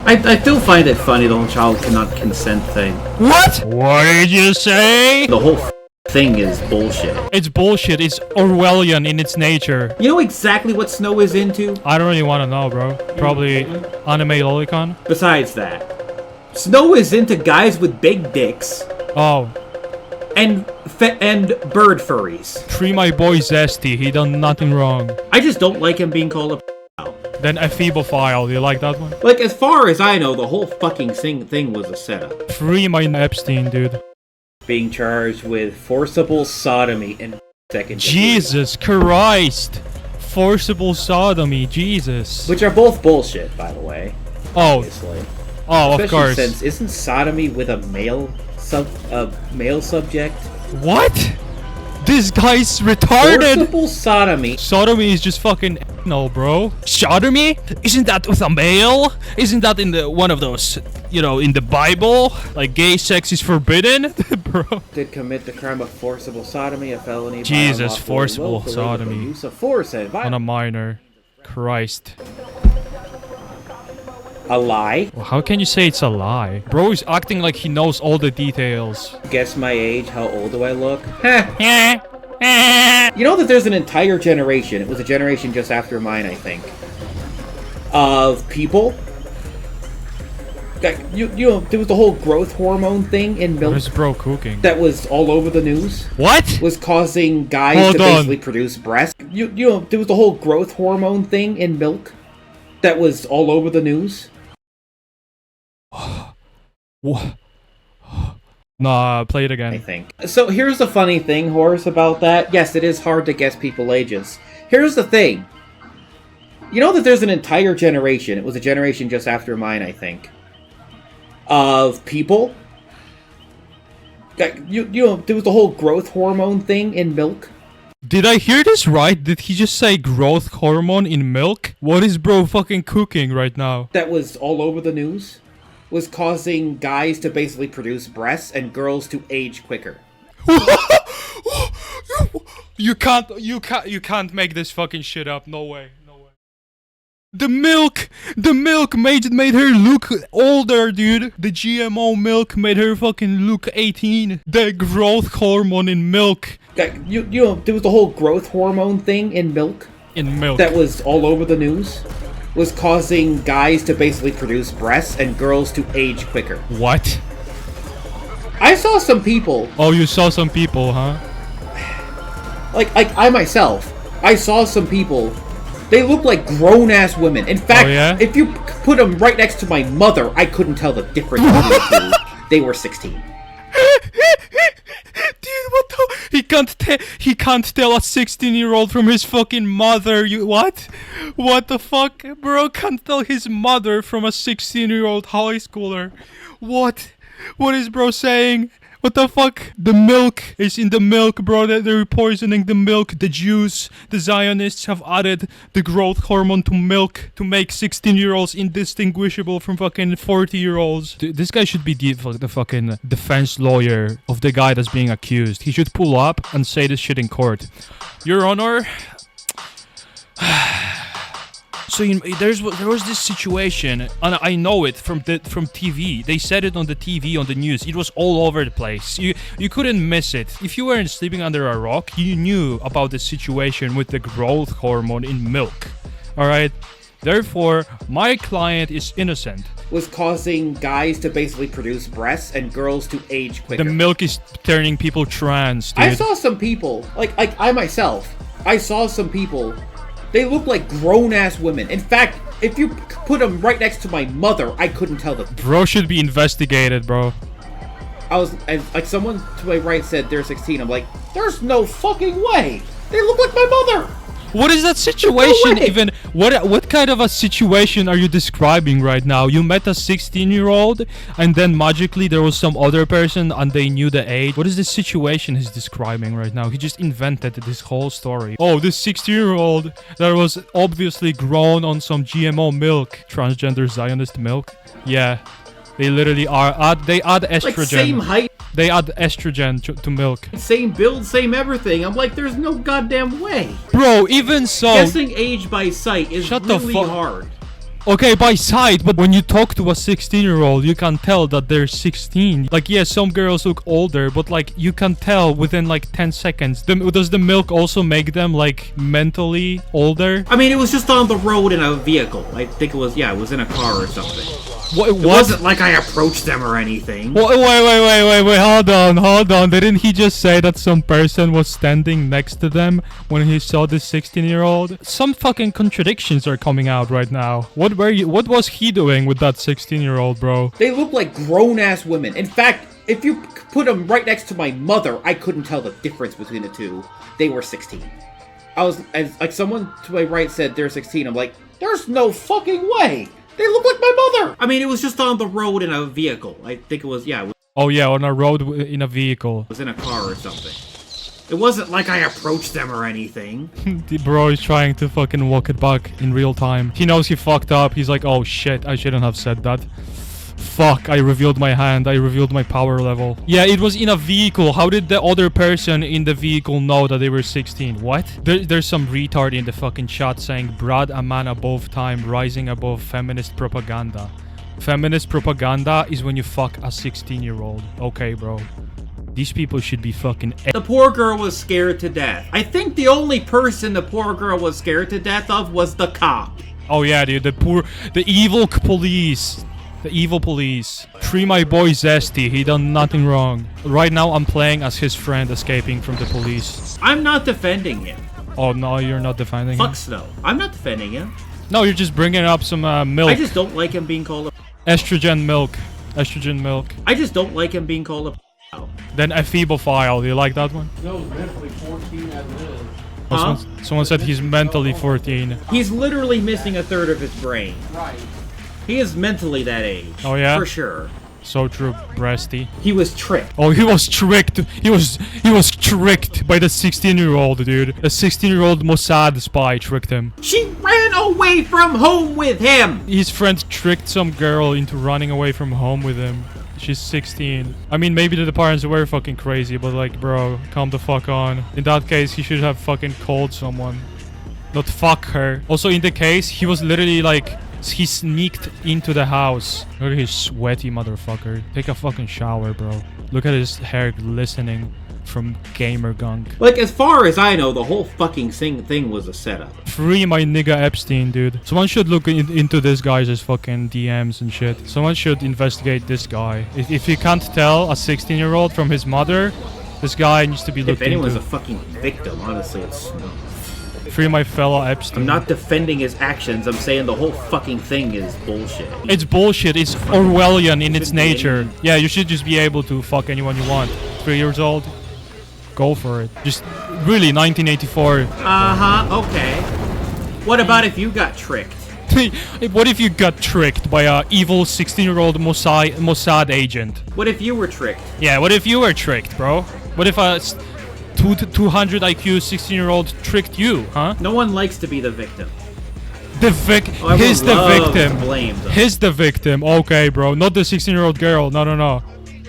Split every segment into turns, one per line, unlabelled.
I still find it funny the whole child cannot consent thing.
What? What did you say?
The whole thing is bullshit.
It's bullshit. It's Orwellian in its nature.
You know exactly what Snow is into?
I don't really want to know, bro. Probably anime lolicon.
Besides that, Snow is into guys with big dicks.
Oh.
And bird furries.
Free my boy Zesty. He done nothing wrong.
I just don't like him being called a
Then a phebophile. You like that one?
Like, as far as I know, the whole fucking thing was a setup.
Free my Epstein, dude.
Being charged with forcible sodomy and second degree.
Jesus Christ. Forcible sodomy. Jesus.
Which are both bullshit, by the way.
Oh.
Obviously.
Oh,
Especially
of course.
Since isn't sodomy with a male subject?
What? This guy's retarded.
Forcible sodomy.
Sodomy is just fucking no, bro. Sodomy? Isn't that with a male? Isn't that in the one of those, you know, in the Bible? Like gay sex is forbidden, bro.
Did commit the crime of forcible sodomy, a felony.
Jesus, forcible sodomy.
Use of force and violence.
On a minor. Christ.
A lie?
Well, how can you say it's a lie? Bro is acting like he knows all the details.
Guess my age, how old do I look? You know that there's an entire generation, it was a generation just after mine, I think, of people that, you know, there was the whole growth hormone thing in milk.
What is bro cooking?
That was all over the news.
What?
Was causing guys to basically produce breasts. You know, there was the whole growth hormone thing in milk. That was all over the news.
What? Nah, play it again.
I think. So here's the funny thing, Horace, about that. Yes, it is hard to guess people's ages. Here's the thing. You know that there's an entire generation, it was a generation just after mine, I think, of people that, you know, there was the whole growth hormone thing in milk.
Did I hear this right? Did he just say growth hormone in milk? What is bro fucking cooking right now?
That was all over the news. Was causing guys to basically produce breasts and girls to age quicker.
You can't make this fucking shit up. No way. No way. The milk made her look older, dude. The GMO milk made her fucking look 18. The growth hormone in milk.
That, you know, there was the whole growth hormone thing in milk.
In milk.
That was all over the news. Was causing guys to basically produce breasts and girls to age quicker.
What?
I saw some people.
Oh, you saw some people, huh?
Like I myself, I saw some people. They look like grown-ass women. In fact, if you put them right next to my mother, I couldn't tell the difference between the two. They were 16.
Dude, what the? He can't tell a 16-year-old from his fucking mother. You what? What the fuck? Bro can't tell his mother from a 16-year-old high schooler. What? What is bro saying? What the fuck? The milk is in the milk, bro. They're poisoning the milk. The Jews, the Zionists have added the growth hormone to milk to make 16-year-olds indistinguishable from fucking 40-year-olds. This guy should be the fucking defense lawyer of the guy that's being accused. He should pull up and say this shit in court. Your Honor. So there was this situation, and I know it from TV. They said it on the TV, on the news. It was all over the place. You couldn't miss it. If you weren't sleeping under a rock, you knew about the situation with the growth hormone in milk. All right. Therefore, my client is innocent.
Was causing guys to basically produce breasts and girls to age quicker.
The milk is turning people trans, dude.
I saw some people, like I myself, I saw some people. They look like grown-ass women. In fact, if you put them right next to my mother, I couldn't tell the difference.
Bro should be investigated, bro.
Like someone to my right said they're 16. I'm like, there's no fucking way. They look like my mother.
What is that situation even? What kind of a situation are you describing right now? You met a 16-year-old and then magically there was some other person and they knew the age. What is the situation he's describing right now? He just invented this whole story. Oh, this 16-year-old that was obviously grown on some GMO milk. Transgender Zionist milk. Yeah. They literally they add estrogen.
Like same height.
They add estrogen to milk.
Same build, same everything. I'm like, there's no goddamn way.
Bro, even so...
Guessing age by sight is really hard.
Okay, by sight, but when you talk to a 16-year-old, you can tell that they're 16. Like, yeah, some girls look older, but like, you can tell within like 10 seconds. Does the milk also make them like mentally older?
I mean, it was just on the road in a vehicle. I think it was, yeah, it was in a car or something.
What?
It wasn't like I approached them or anything.
Wait, hold on. Didn't he just say that some person was standing next to them when he saw this 16-year-old? Some fucking contradictions are coming out right now. What was he doing with that 16-year-old, bro?
They look like grown-ass women. In fact, if you put them right next to my mother, I couldn't tell the difference between the two. They were 16. Like someone to my right said they're 16. I'm like, there's no fucking way. They look like my mother! I mean, it was just on the road in a vehicle. I think it was, yeah.
Oh yeah, on a road in a vehicle.
It was in a car or something. It wasn't like I approached them or anything.
The bro is trying to fucking walk it back in real time. He knows he fucked up. He's like, oh shit, I shouldn't have said that. Fuck, I revealed my hand. I revealed my power level. Yeah, it was in a vehicle. How did the other person in the vehicle know that they were 16? What? There's some retard in the fucking chat saying, Brad, a man above time, rising above feminist propaganda. Feminist propaganda is when you fuck a 16-year-old. Okay, bro. These people should be fucking...
The poor girl was scared to death. I think the only person the poor girl was scared to death of was the cop.
Oh yeah, dude. The evil police. The evil police. Free my boy Zesty. He done nothing wrong. Right now, I'm playing as his friend escaping from the police.
I'm not defending him.
Oh, no, you're not defending him?
Fuck Snow. I'm not defending him.
No, you're just bringing up some milk.
I just don't like him being called a...
Estrogen milk. Estrogen milk.
I just don't like him being called a...
Then a phebophile. Do you like that one?
No, mentally 14 at live.
Huh?
Someone said he's mentally 14.
He's literally missing a third of his brain.
Right.
He is mentally that age.
Oh, yeah?
For sure.
So true, breasty.
He was tricked.
Oh, he was tricked. He was tricked by the 16-year-old, dude. A 16-year-old Mossad spy tricked him.
She ran away from home with him!
His friend tricked some girl into running away from home with him. She's 16. I mean, maybe the parents were fucking crazy, but like, bro, calm the fuck on. In that case, he should have fucking called someone. Not fuck her. Also, in the case, he was literally like... He sneaked into the house. Look at his sweaty motherfucker. Take a fucking shower, bro. Look at his hair glistening from gamer gunk.
Like, as far as I know, the whole fucking thing was a setup.
Free my nigga Epstein, dude. Someone should look into this guy's fucking DMs and shit. Someone should investigate this guy. If you can't tell a 16-year-old from his mother, this guy needs to be looked into.
If anyone's a fucking victim, honestly, it's Snow.
Free my fellow Epstein.
I'm not defending his actions. I'm saying the whole fucking thing is bullshit.
It's bullshit. It's Orwellian in its nature. Yeah, you should just be able to fuck anyone you want. 3 years old, go for it. Just really 1984.
Okay. What about if you got tricked?
What if you got tricked by a evil 16-year-old Mossad agent?
What if you were tricked?
Yeah, what if you were tricked, bro? What if a 200 IQ 16-year-old tricked you, huh?
No one likes to be the victim.
He's the victim.
Blame them.
He's the victim. Okay, bro. Not the 16-year-old girl. No.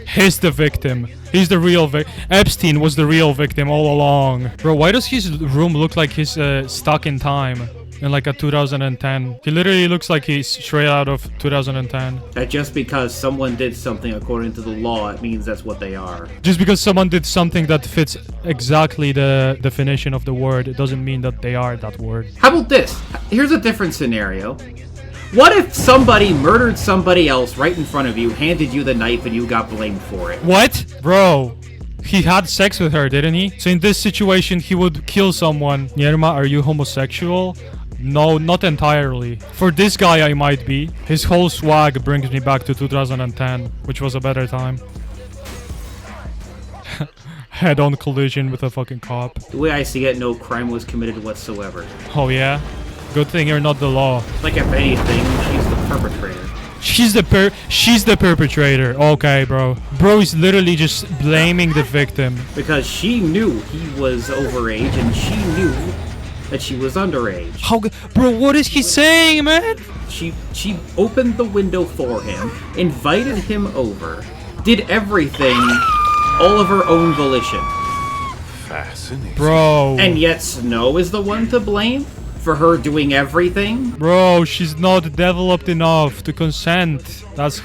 He's the victim. He's the real victim. Epstein was the real victim all along. Bro, why does his room look like he's stuck in time? In like a 2010. He literally looks like he's straight out of 2010.
That just because someone did something according to the law, it means that's what they are.
Just because someone did something that fits exactly the definition of the word, it doesn't mean that they are that word.
How about this? Here's a different scenario. What if somebody murdered somebody else right in front of you, handed you the knife, and you got blamed for it?
What? Bro, he had sex with her, didn't he? So in this situation, he would kill someone. Nierma, are you homosexual? No, not entirely. For this guy, I might be. His whole swag brings me back to 2010, which was a better time. Head-on collision with a fucking cop.
The way I see it, no crime was committed whatsoever.
Oh yeah? Good thing you're not the law.
Like, if anything, she's the perpetrator.
She's the perpetrator. Okay, bro. Bro is literally just blaming the victim.
Because she knew he was overage, and she knew that she was underage.
How, bro, what is he saying, man?
She opened the window for him, invited him over, did everything all of her own volition.
Fascinating.
Bro.
And yet Snow is the one to blame? for her doing everything?
Bro, she's not developed enough to consent. That's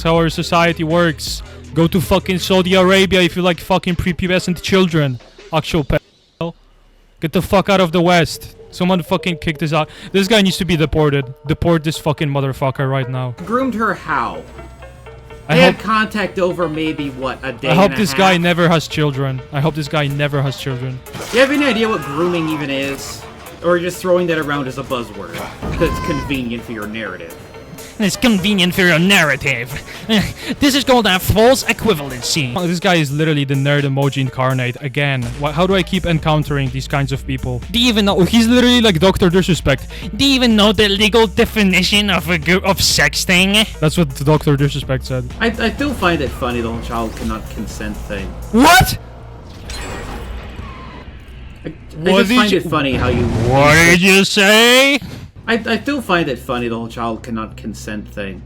how our society works. Go to fucking Saudi Arabia if you like fucking prepubescent children. Actual pedo. Get the fuck out of the West. Someone fucking kick this out. This guy needs to be deported. Deport this fucking motherfucker right now.
Groomed her how?
I
They had
hope,
contact over maybe, what, a day
I hope
and a
this
half?
guy never has children. I hope this guy never has children.
Do you have any idea what grooming even is? Or are you just throwing that around as a buzzword? Because it's convenient for your narrative.
It's convenient for your narrative. This is called a false equivalency. This guy is literally the nerd emoji incarnate again. How do I keep encountering these kinds of people? Do you even know? He's literally like Dr. Disrespect. Do you even know the legal definition of sexting? That's what Dr. Disrespect said.
I still find it funny the whole child cannot consent thing.
What?
I just find it funny how you...
What did you say?
I still find it funny the whole child cannot consent thing.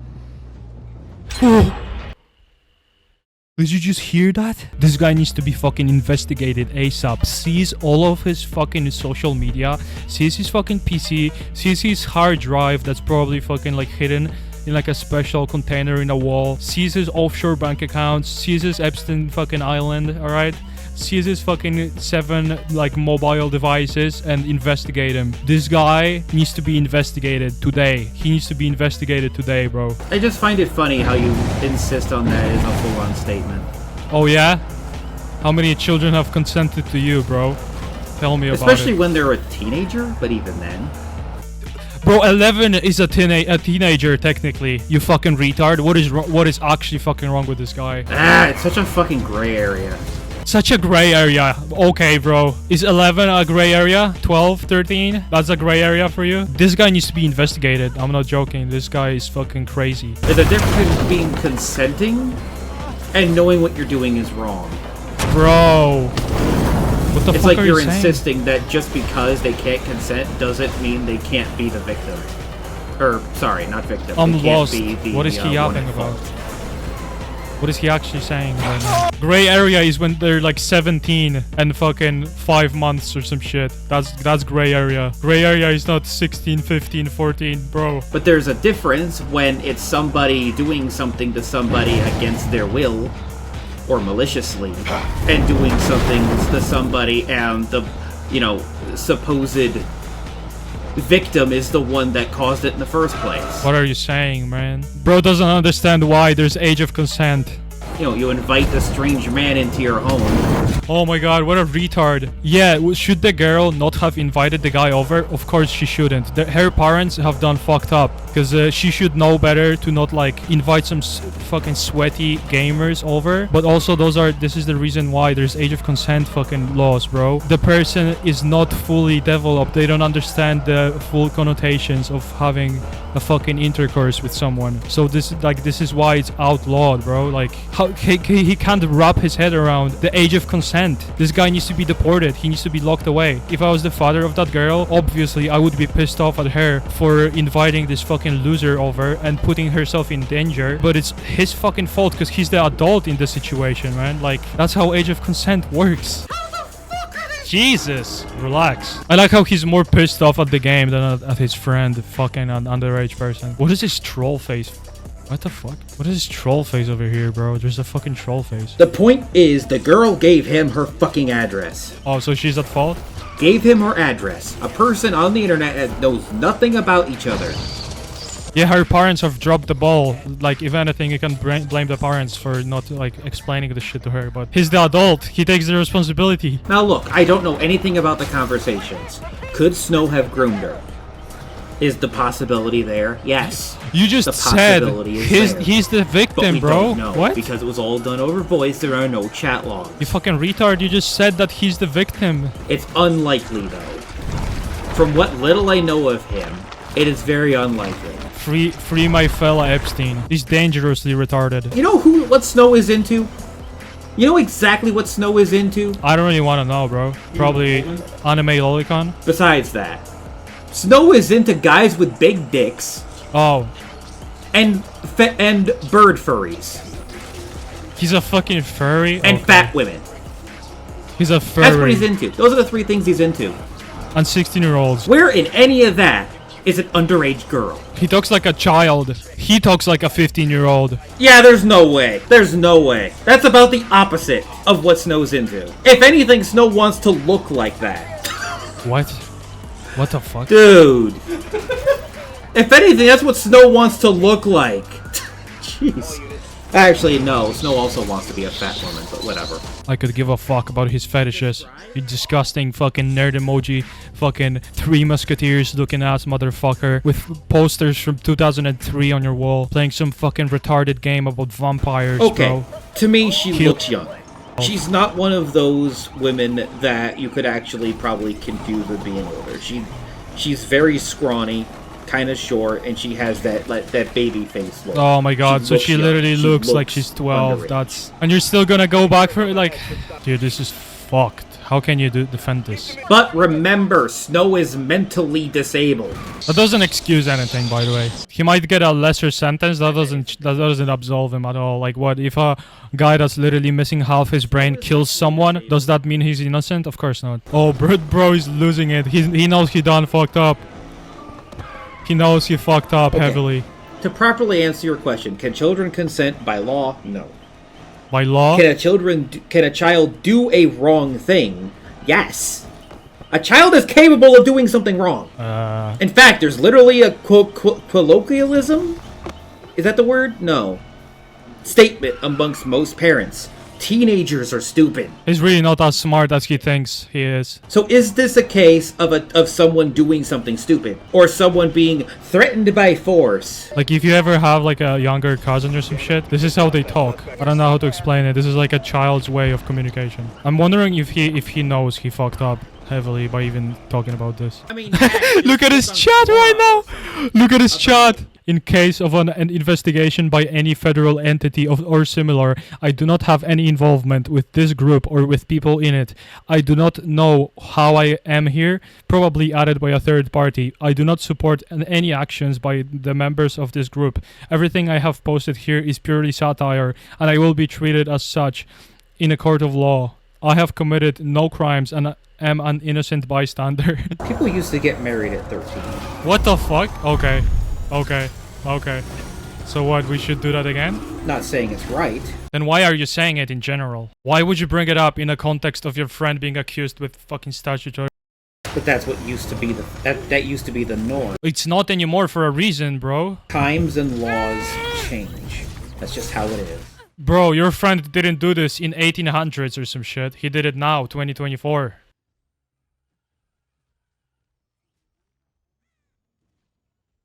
Did you just hear that? This guy needs to be fucking investigated ASAP. Sees all of his fucking social media, sees his fucking PC, sees his hard drive that's probably fucking like hidden in like a special container in a wall, sees his offshore bank accounts, sees his Epstein fucking island, alright? Sees his fucking 7 like mobile devices and investigate him. This guy needs to be investigated today. He needs to be investigated today, bro.
I just find it funny how you insist on that as a full-on statement.
Oh yeah? How many children have consented to you, bro? Tell me about
Especially
it.
when they're a teenager, but even then.
Bro, 11 is a teenager technically. You fucking retard. What is actually fucking wrong with this guy?
It's such a fucking gray area.
Such a gray area. Okay, bro. Is 11 a gray area? 12, 13? That's a gray area for you? This guy needs to be investigated. I'm not joking. This guy is fucking crazy.
There's a difference between consenting and knowing what you're doing is wrong.
Bro. What the
It's
fuck
like
are
you're
you saying?
insisting that just because they can't consent doesn't mean they can't be the victim. Or, sorry, not victim.
I'm
They can't
lost.
be the,
What is he
one
yapping
at
about?
fault.
What is he actually saying right now? Gray area is when they're like 17 and fucking 5 months or some shit. That's gray area. Gray area is not 16, 15, 14, bro.
But there's a difference when it's somebody doing something to somebody against their will or maliciously and doing something to somebody and the, supposed victim is the one that caused it in the first place.
What are you saying, man? Bro doesn't understand why there's age of consent.
You invite a strange man into your home.
Oh my god, what a retard. Yeah, should the girl not have invited the guy over? Of course she shouldn't. Her parents have done fucked up. Because she should know better to not like invite some fucking sweaty gamers over. But also this is the reason why there's age of consent fucking laws, bro. The person is not fully developed. They don't understand the full connotations of having a fucking intercourse with someone. So this is why it's outlawed, bro. Like how he can't wrap his head around the age of consent. This guy needs to be deported. He needs to be locked away. If I was the father of that girl, obviously I would be pissed off at her for inviting this fucking loser over and putting herself in danger. But it's his fucking fault because he's the adult in the situation, man. Like that's how age of consent works. Jesus, relax. I like how he's more pissed off at the game than at his friend, fucking an underage person. What is this troll face? What the fuck? What is this troll face over here, bro? There's a fucking troll face.
The point is, the girl gave him her fucking address.
Oh, so she's at fault?
Gave him her address. A person on the internet that knows nothing about each other.
Yeah, her parents have dropped the ball. Like, if anything, you can blame the parents for not, like, explaining the shit to her. But he's the adult. He takes the responsibility.
Now look, I don't know anything about the conversations. Could Snow have groomed her? Is the possibility there? Yes.
You just
The
said
possibility is there.
he's the
But
victim,
we
bro.
don't know,
What?
because it was all done over voice. There are no chat logs.
You fucking retard. You just said that he's the victim.
It's unlikely, though. From what little I know of him, it is very unlikely.
Free my fella Epstein. He's dangerously retarded.
You know what Snow is into? You know exactly what Snow is into?
I don't really want to know, bro. Probably anime lolicon.
Besides that, Snow is into guys with big dicks
Oh,
and bird furries
he's a fucking furry.
and
Okay.
fat women.
He's a furry.
That's what he's into. Those are the 3 things he's into.
and 16-year-olds.
Where in any of that is an underage girl?
He talks like a child. He talks like a 15-year-old.
Yeah, there's no way. There's no way. That's about the opposite of what Snow's into. If anything, Snow wants to look like that.
What? What the fuck?
Dude. If anything, that's what Snow wants to look like. Jeez. Actually, no. Snow also wants to be a fat woman, but whatever.
I could give a fuck about his fetishes. You disgusting fucking nerd emoji. Fucking Three Musketeers looking ass motherfucker. With posters from 2003 on your wall. Playing some fucking retarded game about vampires,
Okay.
bro.
To me, she looks young. She's not one of those women that you could actually probably confuse with being older. She's very scrawny, kind of short, and she has that that baby face look.
Oh my god, so she literally looks like she's 12.
underage.
That's... And you're still gonna go back for it? Like... Dude, this is fucked. How can you defend this?
But remember, Snow is mentally disabled.
That doesn't excuse anything, by the way. He might get a lesser sentence. That doesn't absolve him at all. Like, what if a guy that's literally missing half his brain kills someone? Does that mean he's innocent? Of course not. Oh, bro is losing it. He knows he done fucked up. He knows he fucked up heavily.
To properly answer your question, can children consent by law? No.
By law?
Can a child do a wrong thing? Yes. A child is capable of doing something wrong. In fact, there's literally a colloquialism? Is that the word? No. Statement amongst most parents. Teenagers are stupid.
He's really not as smart as he thinks he is.
So is this a case of someone doing something stupid? Or someone being threatened by force?
Like, if you ever have like a younger cousin or some shit, this is how they talk. I don't know how to explain it. This is like a child's way of communication. I'm wondering if he knows he fucked up heavily by even talking about this.
I mean,
Look at his chat right now! Look at his chat! In case of an investigation by any federal entity or similar, I do not have any involvement with this group or with people in it. I do not know how I am here, probably added by a third party. I do not support any actions by the members of this group. Everything I have posted here is purely satire, and I will be treated as such in a court of law. I have committed no crimes and am an innocent bystander.
people used to get married at 13.
What the fuck? Okay. So what, we should do that again?
Not saying it's right.
Then why are you saying it in general? Why would you bring it up in a context of your friend being accused with fucking statutory?
But that's what used to be that used to be the norm.
It's not anymore for a reason, bro.
Times and laws change. That's just how it is.
Bro, your friend didn't do this in 1800s or some shit. He did it now, 2024.